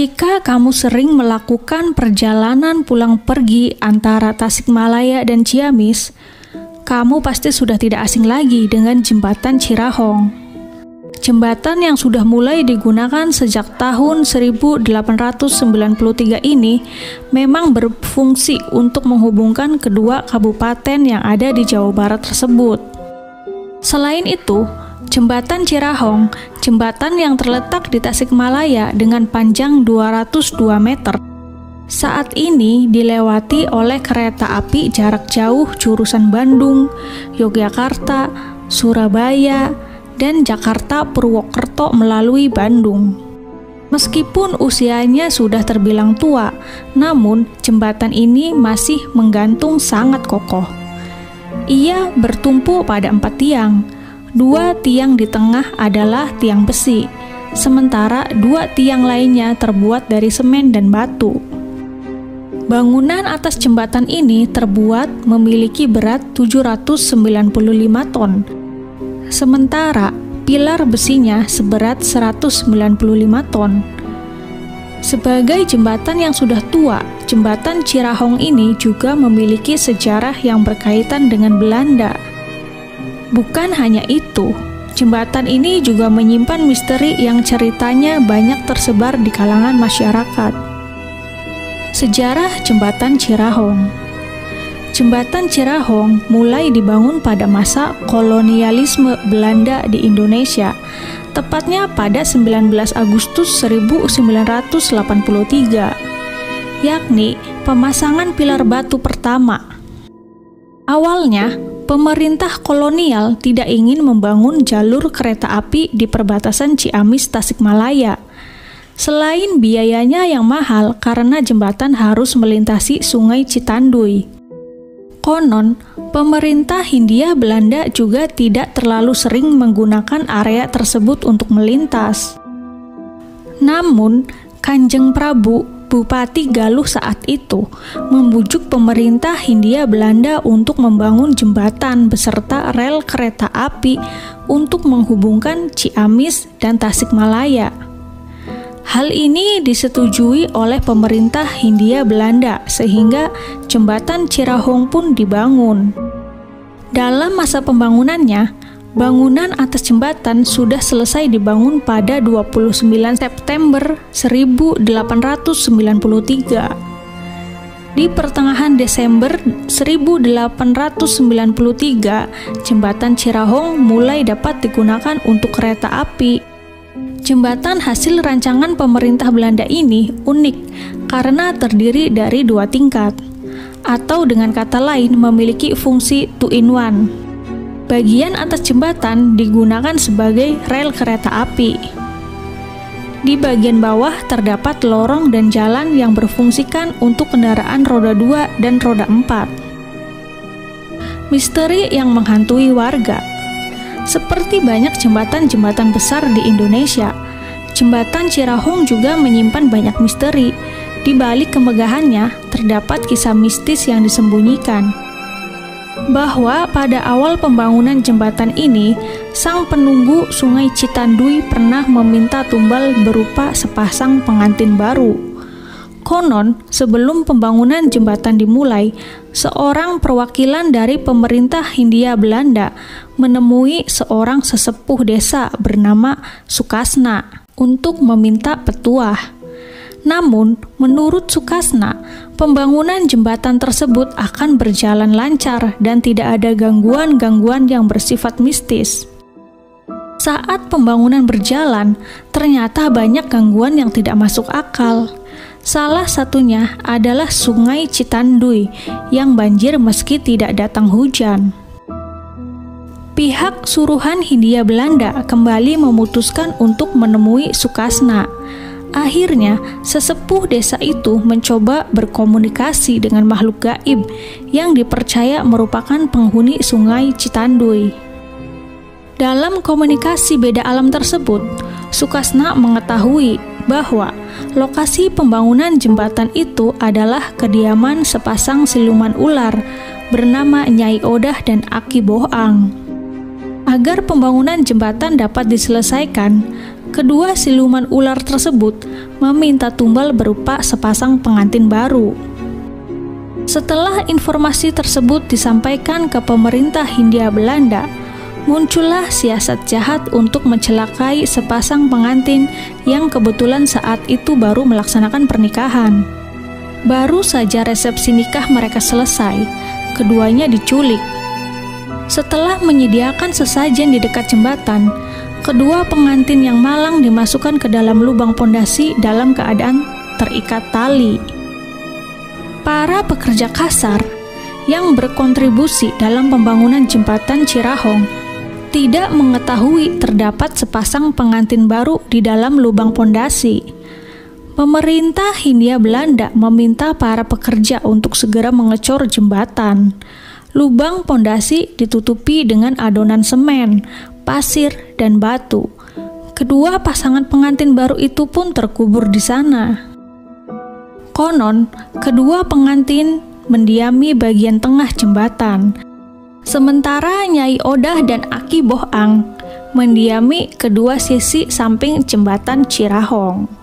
Jika kamu sering melakukan perjalanan pulang pergi antara Tasikmalaya dan Ciamis, kamu pasti sudah tidak asing lagi dengan Jembatan Cirahong. Jembatan yang sudah mulai digunakan sejak tahun 1893 ini memang berfungsi untuk menghubungkan kedua kabupaten yang ada di Jawa Barat tersebut. Selain itu, Jembatan Cirahong, jembatan yang terletak di Tasikmalaya dengan panjang 202 meter, saat ini dilewati oleh kereta api jarak jauh jurusan Bandung, Yogyakarta, Surabaya, dan Jakarta Purwokerto melalui Bandung. Meskipun usianya sudah terbilang tua, namun jembatan ini masih menggantung sangat kokoh. Ia bertumpu pada 4 tiang. 2 tiang di tengah adalah tiang besi, sementara 2 tiang lainnya terbuat dari semen dan batu. Bangunan atas jembatan ini terbuat memiliki berat 795 ton, sementara pilar besinya seberat 195 ton. Sebagai jembatan yang sudah tua, Jembatan Cirahong ini juga memiliki sejarah yang berkaitan dengan Belanda. Bukan hanya itu, jembatan ini juga menyimpan misteri yang ceritanya banyak tersebar di kalangan masyarakat. Sejarah Jembatan Cirahong. Jembatan Cirahong mulai dibangun pada masa kolonialisme Belanda di Indonesia, tepatnya pada 19 Agustus 1983, yakni pemasangan pilar batu pertama. Awalnya, pemerintah kolonial tidak ingin membangun jalur kereta api di perbatasan Ciamis Tasikmalaya. Selain biayanya yang mahal karena jembatan harus melintasi Sungai Citanduy. Konon, pemerintah Hindia Belanda juga tidak terlalu sering menggunakan area tersebut untuk melintas. Namun, Kanjeng Prabu, Bupati Galuh saat itu, membujuk pemerintah Hindia Belanda untuk membangun jembatan beserta rel kereta api untuk menghubungkan Ciamis dan Tasikmalaya. Hal ini disetujui oleh pemerintah Hindia Belanda sehingga Jembatan Cirahong pun dibangun. Dalam masa pembangunannya, bangunan atas jembatan sudah selesai dibangun pada 29 September 1893. Di pertengahan Desember 1893, Jembatan Cirahong mulai dapat digunakan untuk kereta api. Jembatan hasil rancangan pemerintah Belanda ini unik karena terdiri dari 2 tingkat, atau dengan kata lain memiliki fungsi 2-in-1. Bagian atas jembatan digunakan sebagai rel kereta api. Di bagian bawah terdapat lorong dan jalan yang berfungsikan untuk kendaraan roda 2 dan roda 4. Misteri yang menghantui warga. Seperti banyak jembatan-jembatan besar di Indonesia, Jembatan Cirahong juga menyimpan banyak misteri. Di balik kemegahannya, terdapat kisah mistis yang disembunyikan. Bahwa pada awal pembangunan jembatan ini, sang penunggu Sungai Citanduy pernah meminta tumbal berupa sepasang pengantin baru. Konon, sebelum pembangunan jembatan dimulai, seorang perwakilan dari pemerintah Hindia Belanda menemui seorang sesepuh desa bernama Sukasna untuk meminta petuah. Namun, menurut Sukasna, pembangunan jembatan tersebut akan berjalan lancar dan tidak ada gangguan-gangguan yang bersifat mistis. Saat pembangunan berjalan, ternyata banyak gangguan yang tidak masuk akal. Salah satunya adalah Sungai Citanduy yang banjir meski tidak datang hujan. Pihak suruhan Hindia Belanda kembali memutuskan untuk menemui Sukasna. Akhirnya, sesepuh desa itu mencoba berkomunikasi dengan makhluk gaib yang dipercaya merupakan penghuni Sungai Citanduy. Dalam komunikasi beda alam tersebut, Sukasna mengetahui bahwa lokasi pembangunan jembatan itu adalah kediaman sepasang siluman ular bernama Nyai Odah dan Aki Boang. Agar pembangunan jembatan dapat diselesaikan, kedua siluman ular tersebut meminta tumbal berupa sepasang pengantin baru. Setelah informasi tersebut disampaikan ke pemerintah Hindia Belanda, muncullah siasat jahat untuk mencelakai sepasang pengantin yang kebetulan saat itu baru melaksanakan pernikahan. Baru saja resepsi nikah mereka selesai, keduanya diculik. Setelah menyediakan sesajen di dekat jembatan, kedua pengantin yang malang dimasukkan ke dalam lubang pondasi dalam keadaan terikat tali. Para pekerja kasar yang berkontribusi dalam pembangunan jembatan Cirahong tidak mengetahui terdapat sepasang pengantin baru di dalam lubang pondasi. Pemerintah Hindia Belanda meminta para pekerja untuk segera mengecor jembatan. Lubang pondasi ditutupi dengan adonan semen, pasir, dan batu. Kedua pasangan pengantin baru itu pun terkubur di sana. Konon, kedua pengantin mendiami bagian tengah jembatan, sementara Nyai Odah dan Aki Boh Ang mendiami kedua sisi samping jembatan Cirahong.